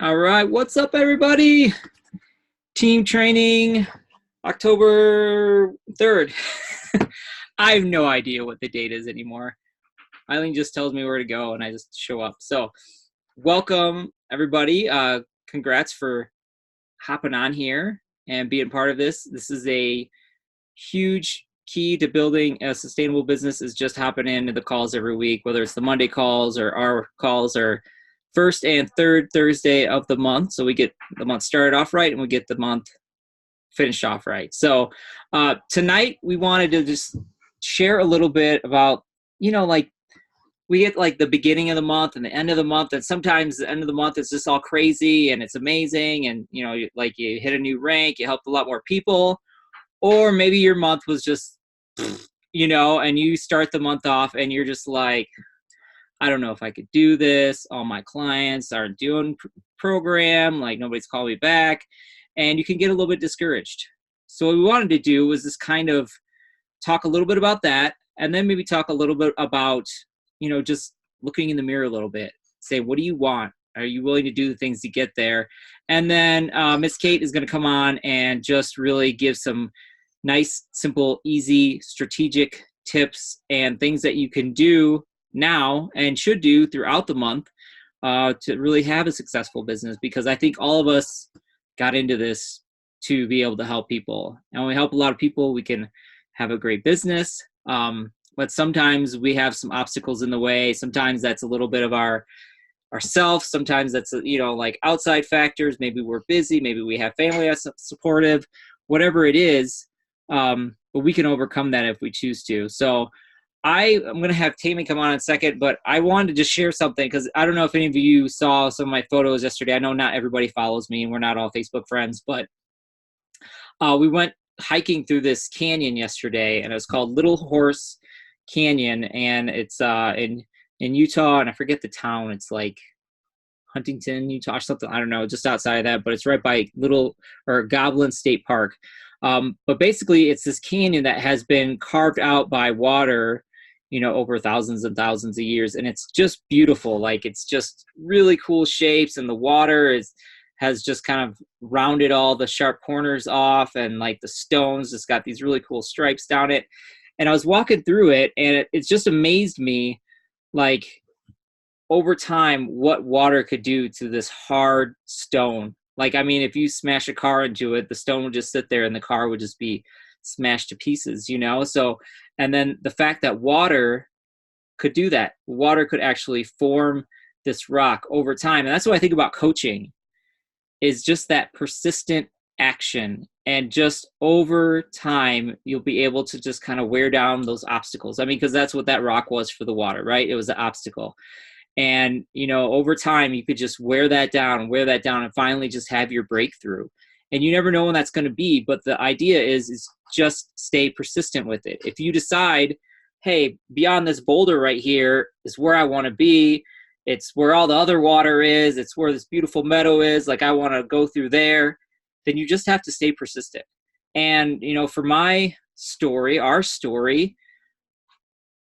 All right, what's up, everybody? Team training, October 3rd. I have no idea what the date is anymore. Eileen just tells me where to go, and I just show up. So, welcome, everybody. Congrats for hopping on here and being part of this. This is a huge key to building a sustainable business is just hopping into the calls every week, whether it's the Monday calls or our calls or first and third Thursday of the month. So we get the month started off right and we get the month finished off right. So tonight we wanted to just share a little bit about, like we get like the beginning of the month and the end of the month. And sometimes the end of the month is just all crazy and it's amazing. And, like you hit a new rank, you helped a lot more people. Or maybe your month was just, and you start the month off and you're just like, I don't know if I could do this. All my clients aren't doing program, like nobody's called me back. And you can get a little bit discouraged. So what we wanted to do was just kind of talk a little bit about that. And then maybe talk a little bit about, just looking in the mirror a little bit. Say, what do you want? Are you willing to do the things to get there? And then Miss Kate is going to come on and just really give some nice, simple, easy, strategic tips and things that you can do now and should do throughout the month to really have a successful business, because I think all of us got into this to be able to help people. And when we help a lot of people, we can have a great business. But sometimes we have some obstacles in the way. Sometimes that's a little bit of ourself. Sometimes that's, like outside factors. Maybe we're busy. Maybe we have family that's supportive, whatever it is. But we can overcome that if we choose to. So I'm going to have Tammy come on in a second, but I wanted to just share something because I don't know if any of you saw some of my photos yesterday. I know not everybody follows me and we're not all Facebook friends, but we went hiking through this canyon yesterday, and it was called Little Horse Canyon, and it's in Utah, and I forget the town. It's like Huntington, Utah, or something. I don't know, just outside of that, but it's right by Goblin State Park. But basically, it's this canyon that has been carved out by water, over thousands and thousands of years. And it's just beautiful. Like, it's just really cool shapes. And the water has just kind of rounded all the sharp corners off. And like the stones just got these really cool stripes down it. And I was walking through it, and it's just amazed me, like, over time, what water could do to this hard stone. Like, I mean, if you smash a car into it, the stone would just sit there and the car would just be smashed to pieces, So, and then the fact that water could do that, water could actually form this rock over time. And that's what I think about coaching, is just that persistent action. And just over time, you'll be able to just kind of wear down those obstacles. I mean, because that's what that rock was for the water, right? It was an obstacle. And, over time, you could just wear that down, and finally just have your breakthrough. And you never know when that's going to be. But the idea is just stay persistent with it. If you decide, hey, beyond this boulder right here is where I want to be. It's where all the other water is. It's where this beautiful meadow is. Like, I want to go through there. Then you just have to stay persistent. And, for my story, our story,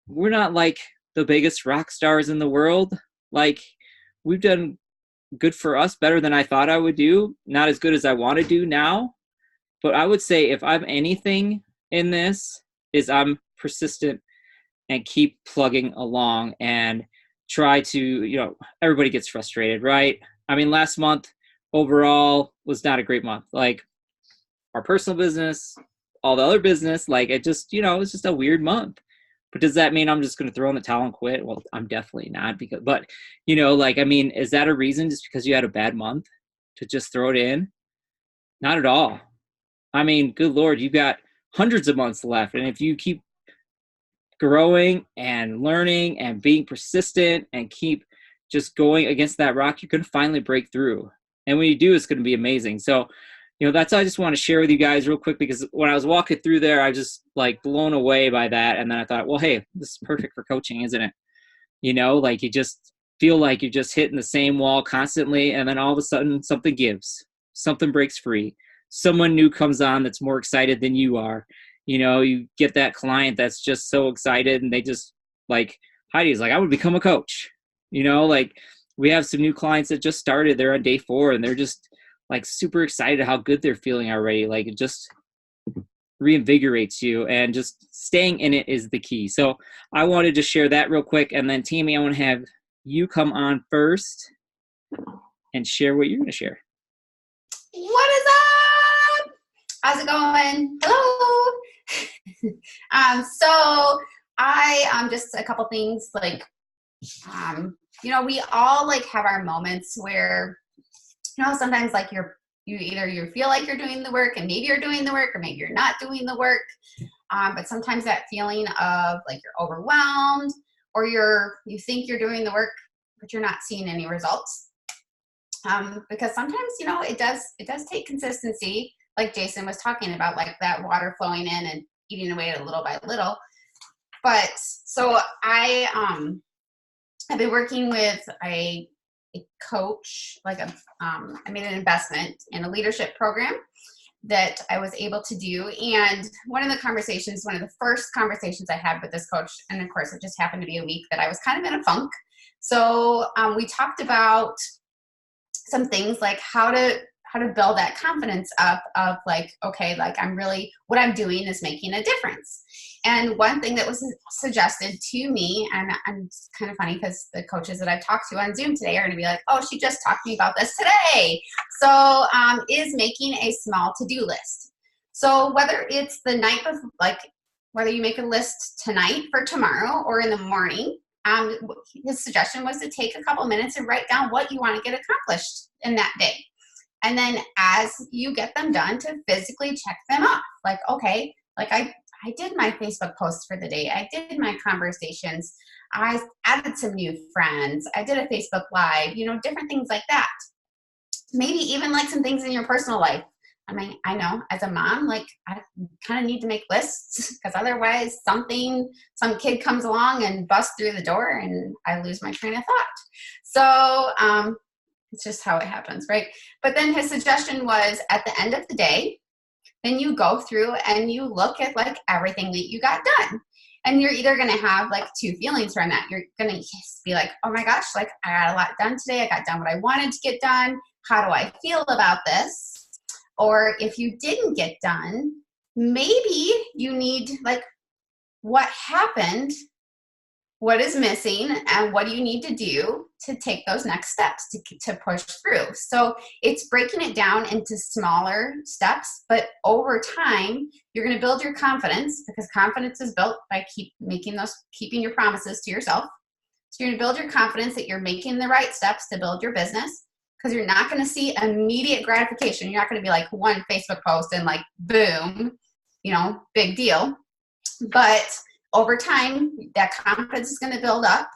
we're not like the biggest rock stars in the world. Like, we've done good for us, better than I thought I would do. Not as good as I want to do now. But I would say if I'm anything in this, is I'm persistent and keep plugging along and try to, everybody gets frustrated, right? I mean, last month overall was not a great month. Like, our personal business, all the other business, like, it just, it's just a weird month. But does that mean I'm just going to throw in the towel and quit? Well, I'm definitely not. But I mean, is that a reason just because you had a bad month to just throw it in? Not at all. I mean, good Lord, you've got hundreds of months left. And if you keep growing and learning and being persistent and keep just going against that rock, you're going to finally break through. And when you do, it's going to be amazing. So, that's all I just want to share with you guys real quick, because when I was walking through there, I just like blown away by that. And then I thought, well, hey, this is perfect for coaching, isn't it? Like, you just feel like you're just hitting the same wall constantly. And then all of a sudden something gives, something breaks free. Someone new comes on that's more excited than you are. You get that client that's just so excited, and they just like, Heidi's like, I would become a coach, like we have some new clients that just started. They're on day 4 and they're just like super excited how good they're feeling already. Like it just reinvigorates you, and just staying in it is the key. So I wanted to share that real quick. And then Tammy, I want to have you come on first and share what you're going to share. What is up? How's it going? Hello. So I just a couple things, like we all like have our moments where sometimes like you feel like you're doing the work, and maybe you're doing the work, or maybe you're not doing the work. But sometimes that feeling of like you're overwhelmed, or you think you're doing the work but you're not seeing any results. Because sometimes it does take consistency, like Jason was talking about, like that water flowing in and eating away little by little. But so I've been working with a coach, I made an investment in a leadership program that I was able to do. And one of the first conversations I had with this coach, and of course it just happened to be a week that I was kind of in a funk. So we talked about some things like how to build that confidence up of like, okay, like what I'm doing is making a difference. And one thing that was suggested to me, and it's kind of funny because the coaches that I've talked to on Zoom today are going to be like, oh, she just talked to me about this today. So is making a small to-do list. So whether it's the night of, like whether you make a list tonight for tomorrow or in the morning, his suggestion was to take a couple minutes and write down what you want to get accomplished in that day. And then as you get them done, to physically check them off. Like, okay, like I did my Facebook post for the day. I did my conversations. I added some new friends. I did a Facebook Live, different things like that. Maybe even like some things in your personal life. I mean, I know as a mom, like I kind of need to make lists, because otherwise some kid comes along and busts through the door and I lose my train of thought. So it's just how it happens, right? But then his suggestion was, at the end of the day, then you go through and you look at like everything that you got done. And you're either going to have like two feelings from that. You're going to be like, oh my gosh, like I got a lot done today. I got done what I wanted to get done. How do I feel about this? Or if you didn't get done, maybe you need like, what happened? What is missing, and what do you need to do to take those next steps to push through? So it's breaking it down into smaller steps, but over time, you're going to build your confidence, because confidence is built by keeping your promises to yourself. So you're going to build your confidence that you're making the right steps to build your business, because you're not going to see immediate gratification. You're not going to be like one Facebook post and like, boom, big deal. But over time, that confidence is going to build up.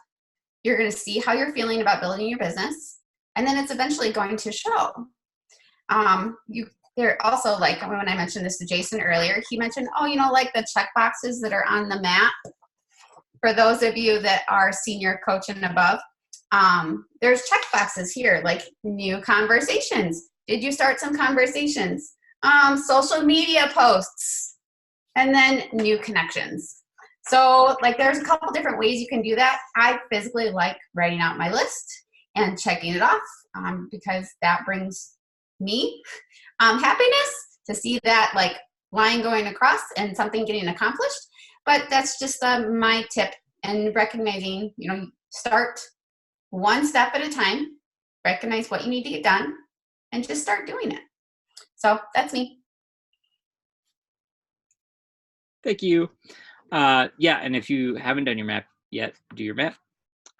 You're going to see how you're feeling about building your business. And then it's eventually going to show. They're also, like when I mentioned this to Jason earlier, he mentioned, like the check boxes that are on the map. For those of you that are senior coach and above, there's check boxes here, like new conversations. Did you start some conversations? Social media posts, and then new connections. So like there's a couple different ways you can do that. I physically like writing out my list and checking it off, because that brings me happiness to see that like line going across and something getting accomplished. But that's just my tip, and recognizing, start one step at a time, recognize what you need to get done, and just start doing it. So that's me. Thank you. And if you haven't done your map yet, do your map.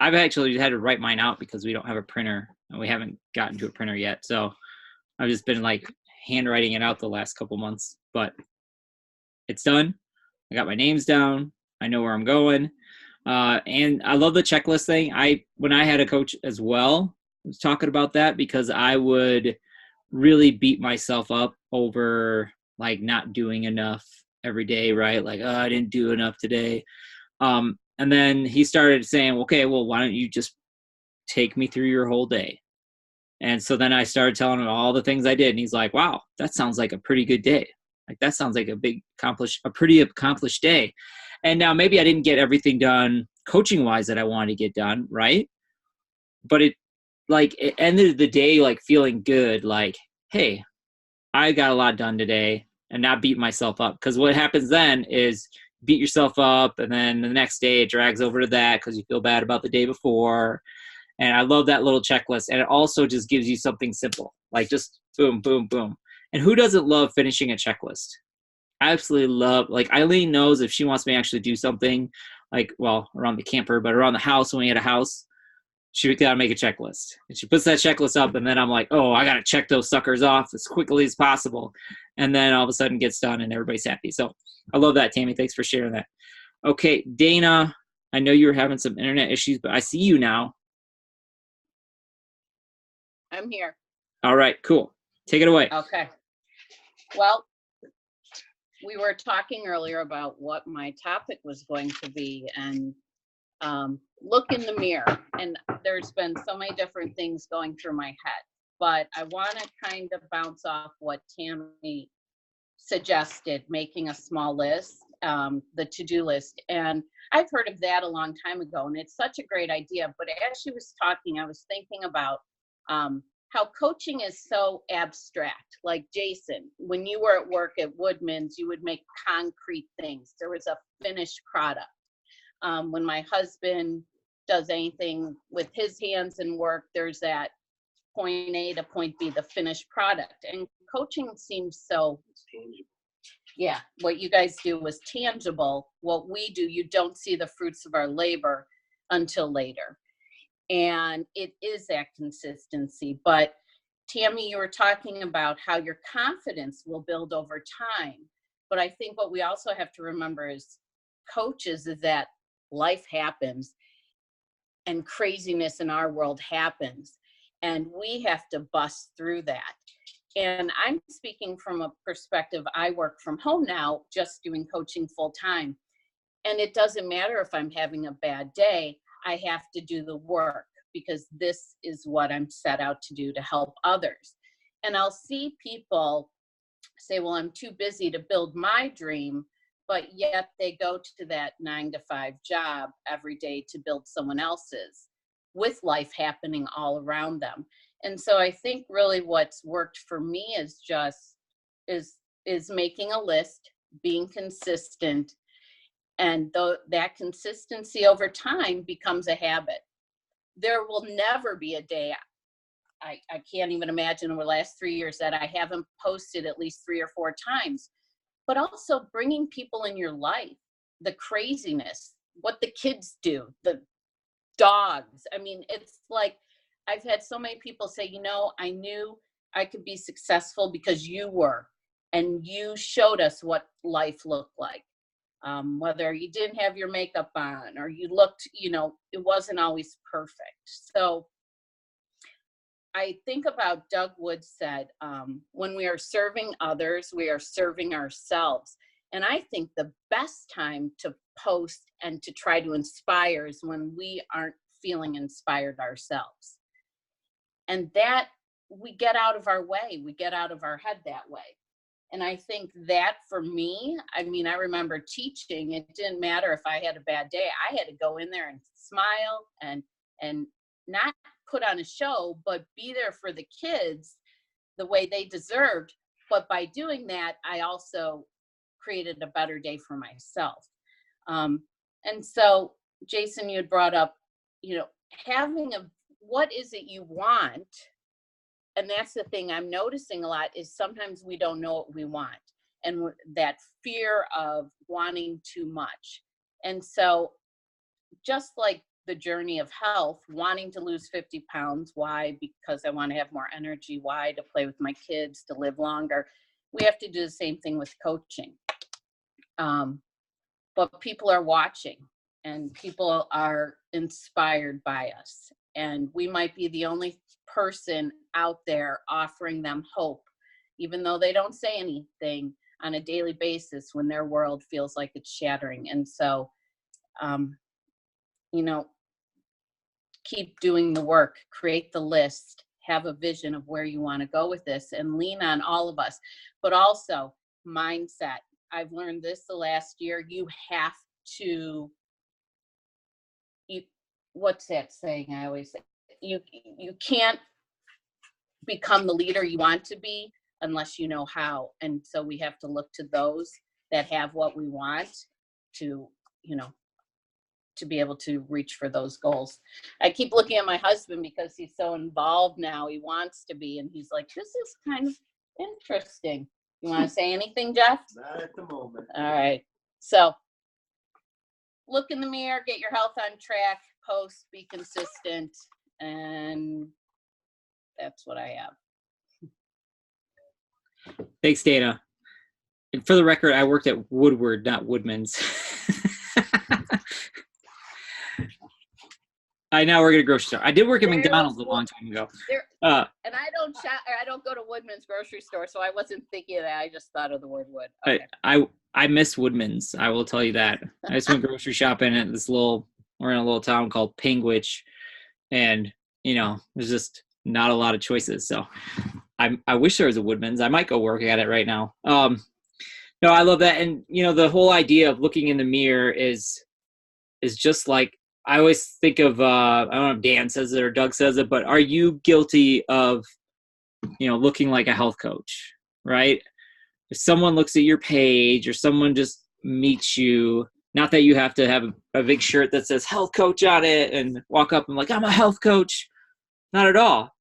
I've actually had to write mine out because we don't have a printer, and we haven't gotten to a printer yet. So I've just been like handwriting it out the last couple months, but it's done. I got my names down. I know where I'm going. And I love the checklist thing. When I had a coach as well, I was talking about that, because I would really beat myself up over like not doing enough every day, right? Like, I didn't do enough today. And then he started saying, okay, well, why don't you just take me through your whole day? And so then I started telling him all the things I did. And he's like, wow, that sounds like a pretty good day. Like, that sounds like a pretty accomplished day. And now maybe I didn't get everything done coaching wise that I wanted to get done, right? But like it ended the day like feeling good, like, hey, I got a lot done today, and not beat myself up. Because what happens then is beat yourself up, and then the next day it drags over to that because you feel bad about the day before. And I love that little checklist. And it also just gives you something simple, like just boom, boom, boom. And who doesn't love finishing a checklist? I absolutely love, like Eileen knows if she wants me to actually do something, like, well, around the camper, but around the house, when we had a house, she got to make a checklist. And she puts that checklist up, and then I'm like, oh, I got to check those suckers off as quickly as possible. And then all of a sudden gets done and everybody's happy. So I love that, Tammy. Thanks for sharing that. Okay, Dana, I know you were having some internet issues, but I see you now. I'm here. All right, cool. Take it away. Okay. Well, we were talking earlier about what my topic was going to be, and look in the mirror. And there's been so many different things going through my head, but I want to kind of bounce off what Tammy suggested, making a small list, the to-do list. And I've heard of that a long time ago, and it's such a great idea. But as she was talking, I was thinking about how coaching is so abstract. Like Jason, when you were at work at Woodman's, you would make concrete things. There was a finished product. When my husband does anything with his hands and work, there's that point A to point B, the finished product. And coaching seems so, yeah, what you guys do was tangible. What we do, you don't see the fruits of our labor until later. And it is that consistency. But Tammy, you were talking about how your confidence will build over time. But I think what we also have to remember as coaches is that life happens and craziness in our world happens. And we have to bust through that. And I'm speaking from a perspective, I work from home now, just doing coaching full time. And it doesn't matter if I'm having a bad day, I have to do the work because this is what I'm set out to do to help others. And I'll see people say, well, I'm too busy to build my dream, but yet they go to that 9-to-5 job every day to build someone else's, with life happening all around them. And so I think really what's worked for me is just is making a list, being consistent, and that consistency over time becomes a habit. There will never be a day, I can't even imagine over the last 3 years, that I haven't posted at least 3 or 4 times. But also bringing people in your life, the craziness, what the kids do, the dogs. I mean, it's like I've had so many people say, you know, I knew I could be successful because you were, and you showed us what life looked like. Whether you didn't have your makeup on or you looked, you know, it wasn't always perfect. So I think about Doug Wood said, when we are serving others, we are serving ourselves. And I think the best time to post and to try to inspire is when we aren't feeling inspired ourselves. And that we get out of our way, we get out of our head that way. And I think that for me, I mean, I remember teaching, it didn't matter if I had a bad day, I had to go in there and smile and not put on a show, but be there for the kids the way they deserved. But by doing that, I also created a better day for myself. And so, Jason, you had brought up, you know, what is it you want? And that's the thing I'm noticing a lot is sometimes we don't know what we want, and that fear of wanting too much. And so just like the journey of health, wanting to lose 50 pounds, why? Because I want to have more energy. Why? To play with my kids, to live longer. We have to do the same thing with coaching. But people are watching and people are inspired by us. And we might be the only person out there offering them hope, even though they don't say anything on a daily basis when their world feels like it's shattering. And so, you know, keep doing the work, create the list, have a vision of where you want to go with this, and lean on all of us. But also mindset. I've learned this the last year. You have to, what's that saying I always say? you can't become the leader you want to be unless you know how. And so we have to look to those that have what we want to, you know, to be able to reach for those goals. I keep looking at my husband because he's so involved now. He wants to be, and he's like, this is kind of interesting. You want to say anything, Jeff? Not at the moment. All right. So look in the mirror, get your health on track, post, be consistent, and that's what I have. Thanks, Dana. And for the record, I worked at Woodward, not Woodman's. I now work at a grocery store. I did work at McDonald's a long time ago. And I don't shop, or I don't go to Woodman's grocery store, so I wasn't thinking of that. I just thought of the word wood. Okay. I miss Woodman's. I will tell you that. I just went grocery shopping at we're in a little town called Pingwich, and you know, there's just not a lot of choices. So I wish there was a Woodman's. I might go work at it right now. No, I love that. And you know, the whole idea of looking in the mirror is just like, I always think of, I don't know if Dan says it or Doug says it, but are you guilty of, you know, looking like a health coach, right? If someone looks at your page or someone just meets you, not that you have to have a big shirt that says health coach on it and walk up and like, I'm a health coach. Not at all.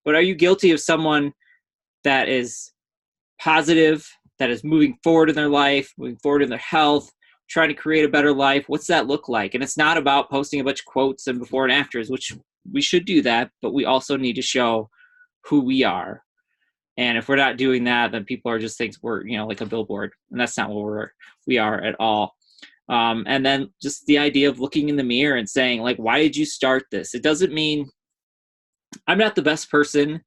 But are you guilty of someone that is positive, that is moving forward in their life, moving forward in their health, trying to create a better life? What's that look like? And it's not about posting a bunch of quotes and before and afters, which we should do that, but we also need to show who we are. And if we're not doing that, then people are just thinks we're, you know, like a billboard, and that's not what we are at all. And then just the idea of looking in the mirror and saying, like, why did you start this? It doesn't mean I'm not the best person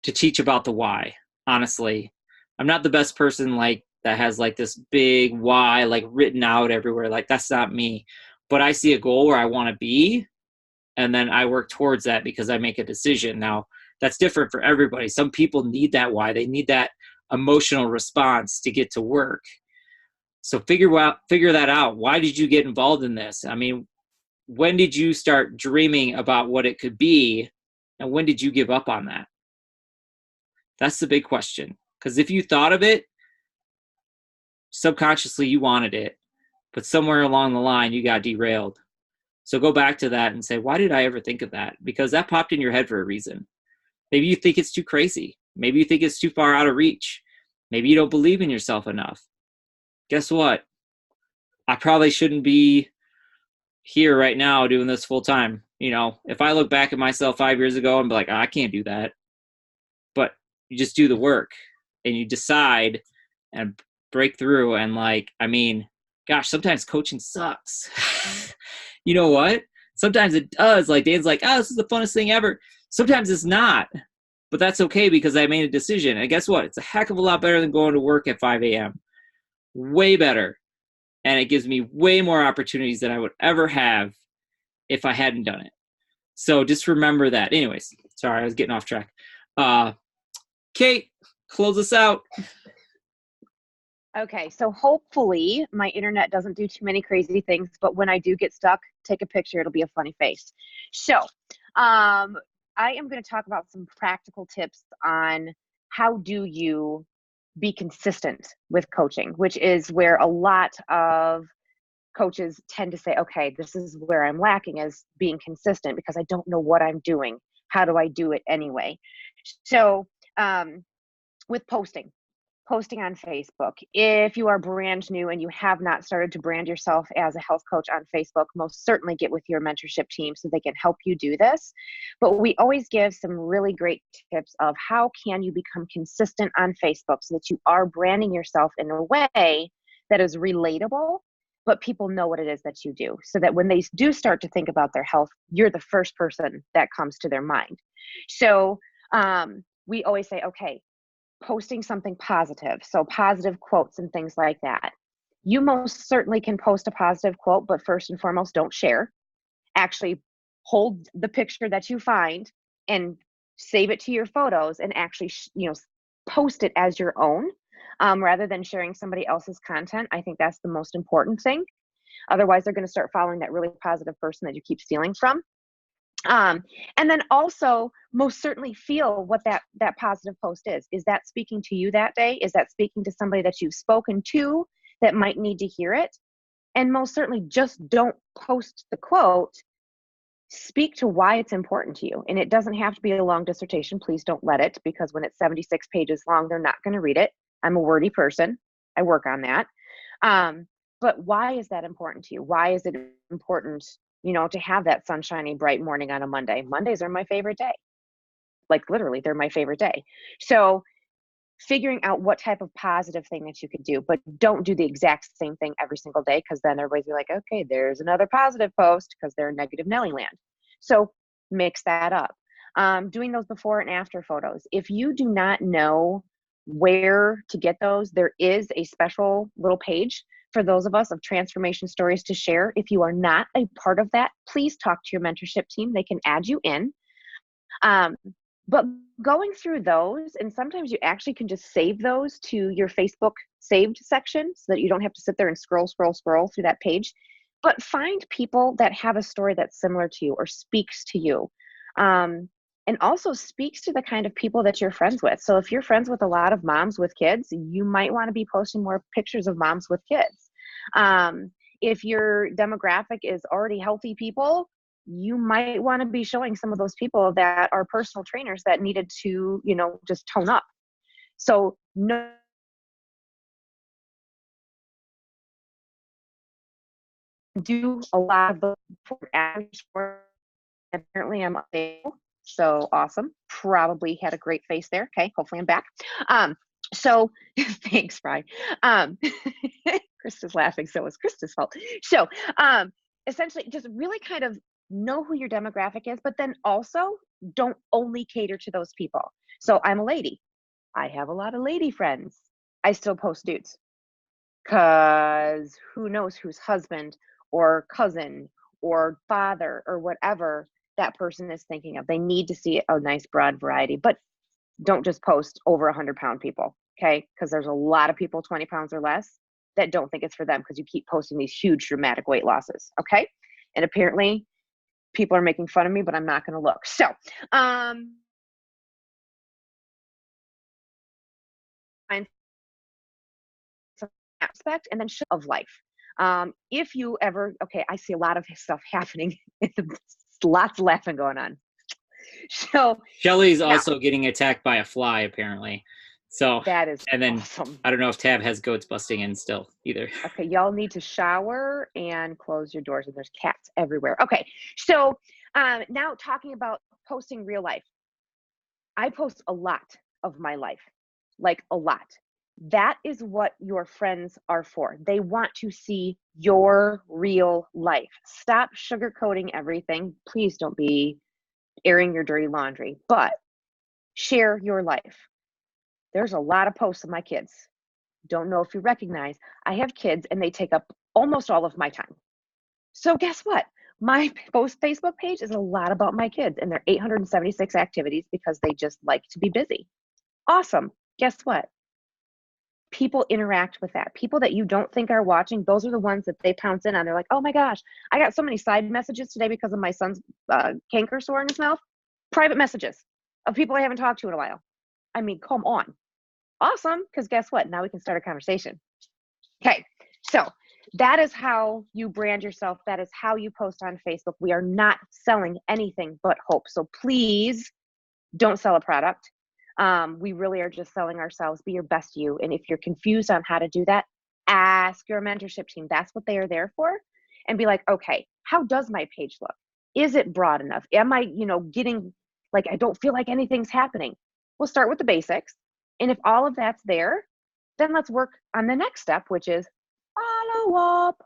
to teach about the why. Honestly, I'm not the best person like that has like this big why like written out everywhere. Like, that's not me. But I see a goal where I want to be, and then I work towards that because I make a decision. Now, that's different for everybody. Some people need that why. They need that emotional response to get to work. So figure that out. Why did you get involved in this? I mean, when did you start dreaming about what it could be, and when did you give up on that? That's the big question. Because if you thought of it, subconsciously you wanted it, but somewhere along the line you got derailed. So go back to that and say, why did I ever think of that? Because that popped in your head for a reason. Maybe you think it's too crazy. Maybe you think it's too far out of reach. Maybe you don't believe in yourself enough. Guess what? I probably shouldn't be here right now doing this full time. You know, if I look back at myself 5 years ago and be like, I can't do that. But you just do the work and you decide and break through. And like, I mean, gosh, sometimes coaching sucks. You know what? Sometimes it does. Like Dan's like, this is the funnest thing ever. Sometimes it's not, but that's okay because I made a decision. And guess what? It's a heck of a lot better than going to work at 5 a.m. Way better. And it gives me way more opportunities than I would ever have if I hadn't done it. So just remember that. Anyways, sorry, I was getting off track. Kate, close us out. Okay, so hopefully my internet doesn't do too many crazy things, but when I do get stuck, take a picture. It'll be a funny face. So I am going to talk about some practical tips on how do you be consistent with coaching, which is where a lot of coaches tend to say, okay, this is where I'm lacking, is being consistent because I don't know what I'm doing. How do I do it anyway? So with posting on Facebook, if you are brand new and you have not started to brand yourself as a health coach on Facebook, most certainly get with your mentorship team so they can help you do this. But we always give some really great tips of how can you become consistent on Facebook so that you are branding yourself in a way that is relatable, but people know what it is that you do, so that when they do start to think about their health, you're the first person that comes to their mind. So we always say, okay, posting something positive, so positive quotes and things like that. You most certainly can post a positive quote, but first and foremost, don't share. Actually hold the picture that you find and save it to your photos and actually post it as your own, rather than sharing somebody else's content. I think that's the most important thing. Otherwise, they're going to start following that really positive person that you keep stealing from. And then also most certainly feel what that positive post is. Is that speaking to you that day? Is that speaking to somebody that you've spoken to that might need to hear it? And most certainly just don't post the quote. Speak to why it's important to you. And it doesn't have to be a long dissertation. Please don't let it, because when it's 76 pages long, they're not going to read it. I'm a wordy person. I work on that. But why is that important to you? Why is it important, to have that sunshiny, bright morning on a Monday? Mondays are my favorite day. Like literally, they're my favorite day. So figuring out what type of positive thing that you could do, but don't do the exact same thing every single day, because then everybody's be like, okay, there's another positive post, because they're negative Nelly land. So mix that up. Doing those before and after photos. If you do not know where to get those, there is a special little page for those of us of transformation stories to share. If you are not a part of that, please talk to your mentorship team. They can add you in. But going through those, and sometimes you actually can just save those to your Facebook saved section so that you don't have to sit there and scroll through that page. But find people that have a story that's similar to you or speaks to you. And also speaks to the kind of people that you're friends with. So if you're friends with a lot of moms with kids, you might want to be posting more pictures of moms with kids. If your demographic is already healthy people, you might want to be showing some of those people that are personal trainers that needed to, just tone up. So no. Do a lot of the apparently I'm unable. So awesome. Probably had a great face there. Okay, hopefully I'm back. So thanks, Fry. Krista's laughing, so it's Krista's fault. So essentially just really kind of know who your demographic is, but then also don't only cater to those people. So I'm a lady. I have a lot of lady friends. I still post dudes, because who knows whose husband or cousin or father or whatever that person is thinking of. They need to see a nice broad variety, but don't just post over 100-pound people, okay? Because there's a lot of people 20 pounds or less that don't think it's for them, because you keep posting these huge dramatic weight losses, okay? And apparently people are making fun of me, but I'm not going to look. So aspect, and then of life. If you ever, okay, I see a lot of stuff happening. Lots of laughing going on. So Shelly's also getting attacked by a fly, apparently. So that is and then awesome. I don't know if Tab has goats busting in still either. Okay, y'all need to shower and close your doors, and there's cats everywhere. Okay, so now talking about posting real life. I post a lot of my life, like a lot. That is what your friends are for. They want to see your real life. Stop sugarcoating everything. Please don't be airing your dirty laundry, but share your life. There's a lot of posts of my kids. Don't know if you recognize, I have kids and they take up almost all of my time. So guess what? My Facebook page is a lot about my kids and their 876 activities, because they just like to be busy. Awesome. Guess what? People interact with that. People that you don't think are watching, those are the ones that they pounce in on. They're like, oh my gosh, I got so many side messages today because of my son's canker sore in his mouth. Private messages of people I haven't talked to in a while. I mean, come on. Awesome, because guess what? Now we can start a conversation. Okay, so that is how you brand yourself. That is how you post on Facebook. We are not selling anything but hope. So please don't sell a product. We really are just selling ourselves. Be your best you. And if you're confused on how to do that, ask your mentorship team. That's what they are there for. And be like, okay, how does my page look? Is it broad enough? Am I, getting like, I don't feel like anything's happening. We'll start with the basics. And if all of that's there, then let's work on the next step, which is follow up.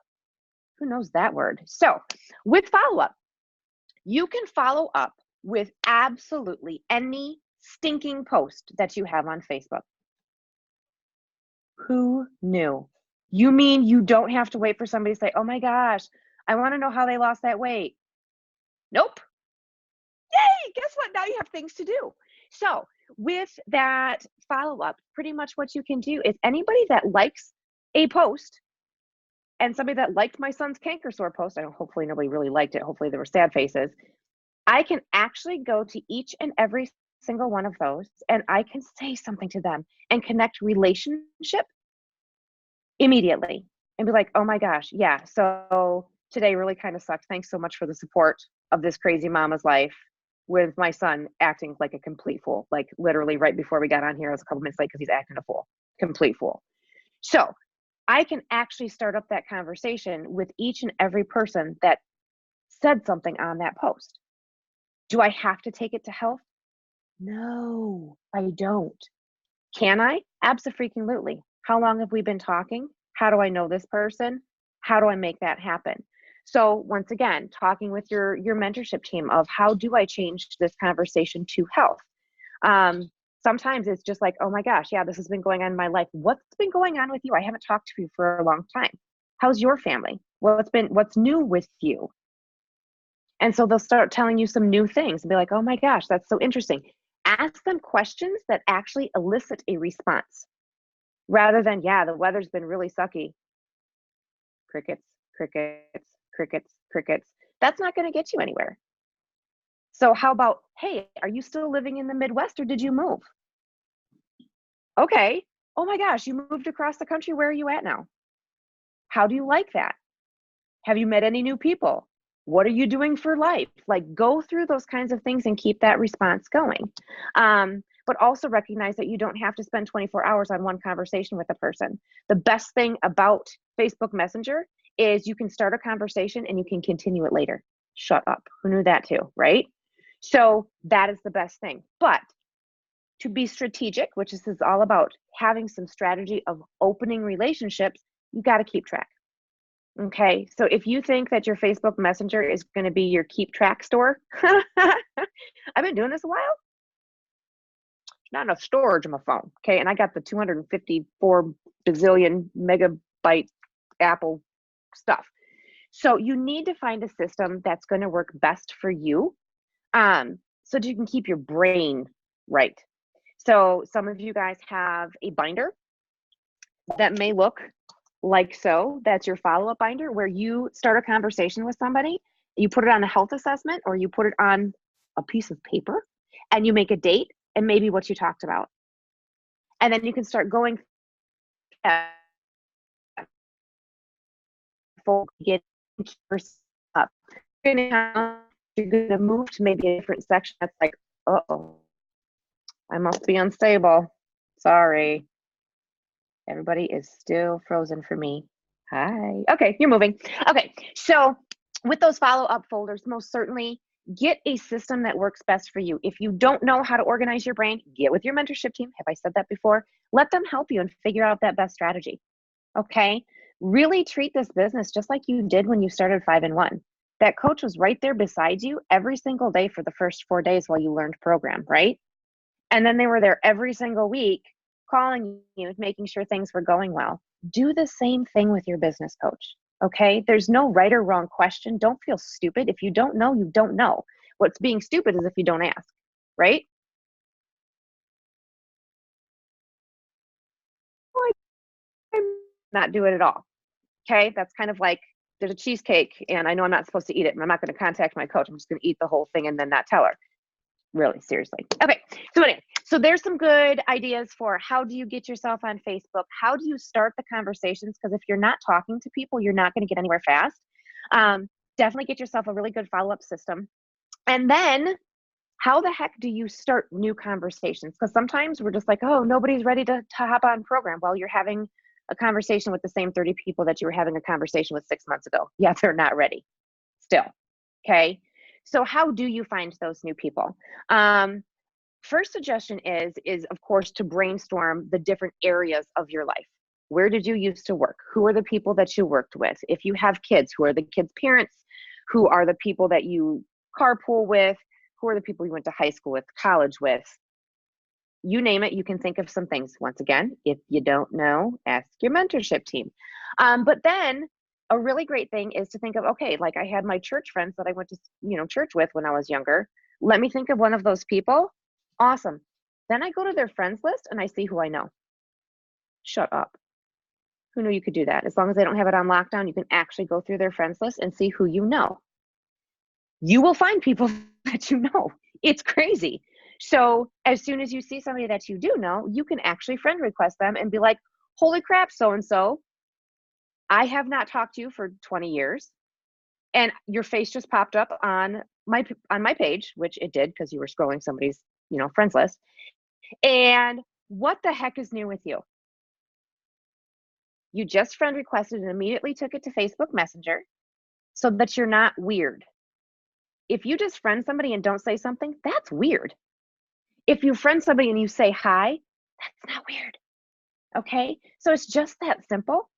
Who knows that word? So with follow up, you can follow up with absolutely any stinking post that you have on Facebook. Who knew? You mean you don't have to wait for somebody to say, oh my gosh, I want to know how they lost that weight? Nope. Yay, guess what? Now you have things to do. So with that follow-up, pretty much what you can do is anybody that likes a post, and somebody that liked my son's canker sore post, hopefully nobody really liked it. Hopefully there were sad faces. I can actually go to each and every single one of those and I can say something to them and connect relationship immediately and be like, oh my gosh, yeah, so today really kind of sucked. Thanks so much for the support of this crazy mama's life with my son acting like a complete fool. Like literally right before we got on here, I was a couple minutes late because he's acting a fool, complete fool. So I can actually start up that conversation with each and every person that said something on that post. Do I have to take it to health? No, I don't. Can I? Abso-freaking-lutely. How long have we been talking? How do I know this person? How do I make that happen? So once again, talking with your mentorship team of how do I change this conversation to health? Sometimes it's just like, oh my gosh, yeah, this has been going on in my life. What's been going on with you? I haven't talked to you for a long time. How's your family? What's new with you? And so they'll start telling you some new things and be like, oh my gosh, that's so interesting. Ask them questions that actually elicit a response rather than, yeah, the weather's been really sucky. Crickets, crickets, crickets, crickets. That's not going to get you anywhere. So how about, hey, are you still living in the Midwest or did you move? Okay. Oh my gosh, you moved across the country. Where are you at now? How do you like that? Have you met any new people? What are you doing for life? Like go through those kinds of things and keep that response going. But also recognize that you don't have to spend 24 hours on one conversation with a person. The best thing about Facebook Messenger is you can start a conversation and you can continue it later. Shut up. Who knew that too, right? So that is the best thing. But to be strategic, which is all about having some strategy of opening relationships, you got to keep track. Okay, so if you think that your Facebook Messenger is going to be your keep track store, I've been doing this a while. Not enough storage on my phone, okay? And I got the 254 bazillion megabyte Apple stuff. So you need to find a system that's going to work best for you, so that you can keep your brain right. So some of you guys have a binder that may look like so. That's your follow-up binder where you start a conversation with somebody, you put it on a health assessment or you put it on a piece of paper and you make a date and maybe what you talked about. And then you can start going get up. You're gonna move to maybe a different section that's like, uh-oh, I must be unstable. Sorry. Everybody is still frozen for me. Hi. Okay, you're moving. Okay, so with those follow-up folders, most certainly get a system that works best for you. If you don't know how to organize your brain, get with your mentorship team. Have I said that before? Let them help you and figure out that best strategy. Okay? Really treat this business just like you did when you started 5 in 1. That coach was right there beside you every single day for the first 4 days while you learned program, right? And then they were there every single week calling you, making sure things were going well. Do the same thing with your business coach, okay? There's no right or wrong question. Don't feel stupid. If you don't know, you don't know. What's being stupid is if you don't ask, right? Not do it at all, okay? That's kind of like there's a cheesecake and I know I'm not supposed to eat it and I'm not going to contact my coach. I'm just going to eat the whole thing and then not tell her. Really, seriously. Okay, so anyway, so there's some good ideas for how do you get yourself on Facebook? How do you start the conversations? Because if you're not talking to people, you're not going to get anywhere fast. Definitely get yourself a really good follow-up system. And then how the heck do you start new conversations? Because sometimes we're just like, oh, nobody's ready to hop on program. Well, you're having a conversation with the same 30 people that you were having a conversation with 6 months ago. Yeah, they're not ready still, okay? So how do you find those new people? First suggestion is of course to brainstorm the different areas of your life. Where did you used to work? Who are the people that you worked with? If you have kids, who are the kids' parents? Who are the people that you carpool with? Who are the people you went to high school with, college with? You name it, you can think of some things. Once again, if you don't know, ask your mentorship team. But then a really great thing is to think of, okay, like I had my church friends that I went to, church with when I was younger. Let me think of one of those people. Awesome. Then I go to their friends list and I see who I know. Shut up. Who knew you could do that? As long as they don't have it on lockdown, you can actually go through their friends list and see who you know. You will find people that you know. It's crazy. So as soon as you see somebody that you do know, you can actually friend request them and be like, holy crap, so-and-so, I have not talked to you for 20 years. And your face just popped up on my page, which it did because you were scrolling somebody's, friends list. And what the heck is new with you? You just friend requested and immediately took it to Facebook Messenger so that you're not weird. If you just friend somebody and don't say something, that's weird. If you friend somebody and you say hi, that's not weird. Okay? So it's just that simple.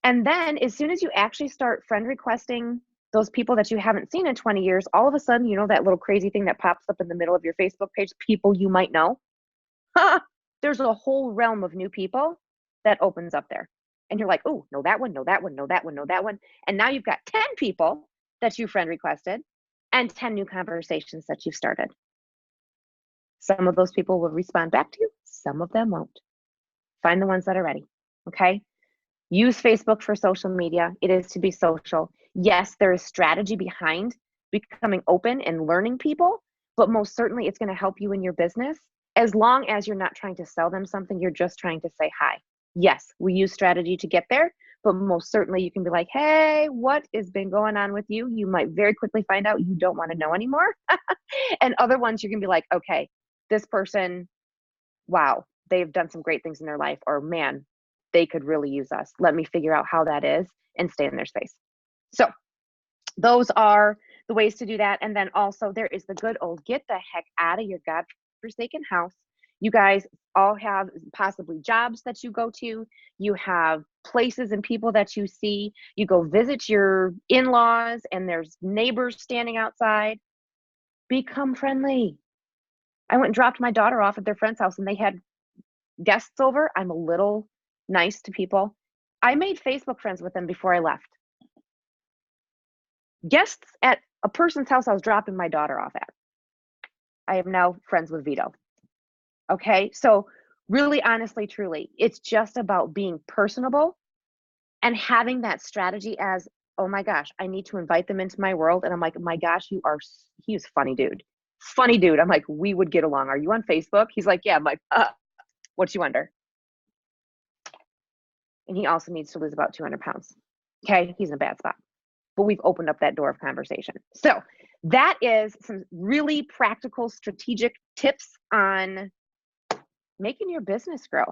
And then as soon as you actually start friend requesting those people that you haven't seen in 20 years, all of a sudden, that little crazy thing that pops up in the middle of your Facebook page, people you might know. There's a whole realm of new people that opens up there. And you're like, oh, know that one, know that one, know that one, know that one. And now you've got 10 people that you friend requested and 10 new conversations that you've started. Some of those people will respond back to you. Some of them won't. Find the ones that are ready. Okay? Use Facebook for social media. It is to be social. Yes, there is strategy behind becoming open and learning people, but most certainly it's going to help you in your business as long as you're not trying to sell them something. You're just trying to say hi. Yes, we use strategy to get there, but most certainly you can be like, hey, what has been going on with you? You might very quickly find out you don't want to know anymore. And other ones you can be like, okay, this person, wow, they've done some great things in their life, or man, they could really use us. Let me figure out how that is and stay in their space. So those are the ways to do that. And then also there is the good old get the heck out of your godforsaken house. You guys all have possibly jobs that you go to. You have places and people that you see. You go visit your in-laws and there's neighbors standing outside. Become friendly. I went and dropped my daughter off at their friend's house and they had guests over. I'm a little nice to people. I made Facebook friends with them before I left. Guests at a person's house I was dropping my daughter off at. I am now friends with Vito. Okay, so really, honestly, truly, it's just about being personable and having that strategy as, oh my gosh, I need to invite them into my world. And I'm like, my gosh, he's a funny dude. Funny dude. I'm like, we would get along. Are you on Facebook? He's like, yeah. I'm like, what you under? And he also needs to lose about 200 pounds. Okay, he's in a bad spot. But we've opened up that door of conversation. So that is some really practical, strategic tips on making your business grow.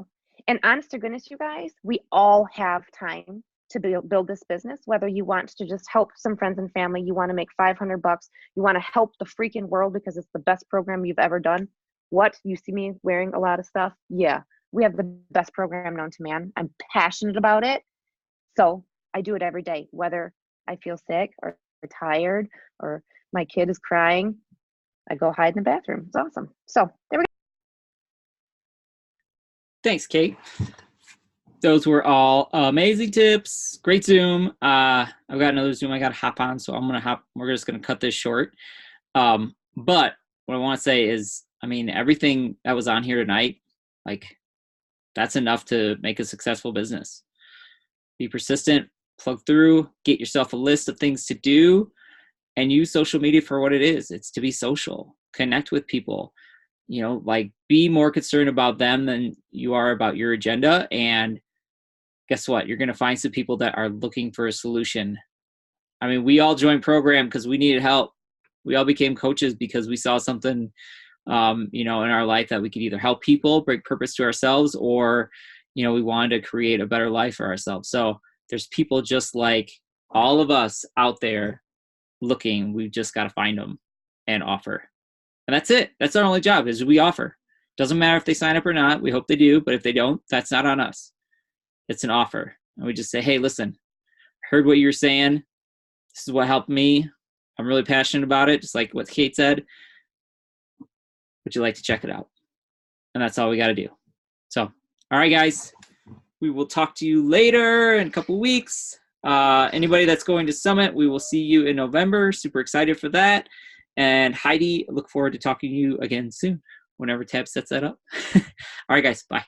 And honest to goodness, you guys, we all have time to build this business, whether you want to just help some friends and family, you want to make $500, you want to help the freaking world because it's the best program you've ever done. What? You see me wearing a lot of stuff? Yeah, we have the best program known to man. I'm passionate about it. So I do it every day, whether I feel sick or tired or my kid is crying, I go hide in the bathroom. It's awesome. So there we go. Thanks, Kate. Those were all amazing tips. Great Zoom. I've got another Zoom I got to hop on, so we're just going to cut this short. But what I want to say is, everything that was on here tonight, that's enough to make a successful business. Be persistent, plug through, get yourself a list of things to do, and use social media for what it is. It's to be social, connect with people. Be more concerned about them than you are about your agenda. And guess what? You're going to find some people that are looking for a solution. We all joined program because we needed help. We all became coaches because we saw something, in our life that we could either help people, bring purpose to ourselves, or, we wanted to create a better life for ourselves. So there's people just like all of us out there looking. We've just got to find them and offer. And that's it. That's our only job, is we offer. Doesn't matter if they sign up or not. We hope they do. But if they don't, that's not on us. It's an offer. And we just say, hey, listen, heard what you're saying. This is what helped me. I'm really passionate about it. Just like what Kate said. Would you like to check it out? And that's all we got to do. So, all right, guys. We will talk to you later in a couple weeks. Anybody that's going to Summit, we will see you in November. Super excited for that. And Heidi, look forward to talking to you again soon, whenever Tab sets that up. All right, guys. Bye.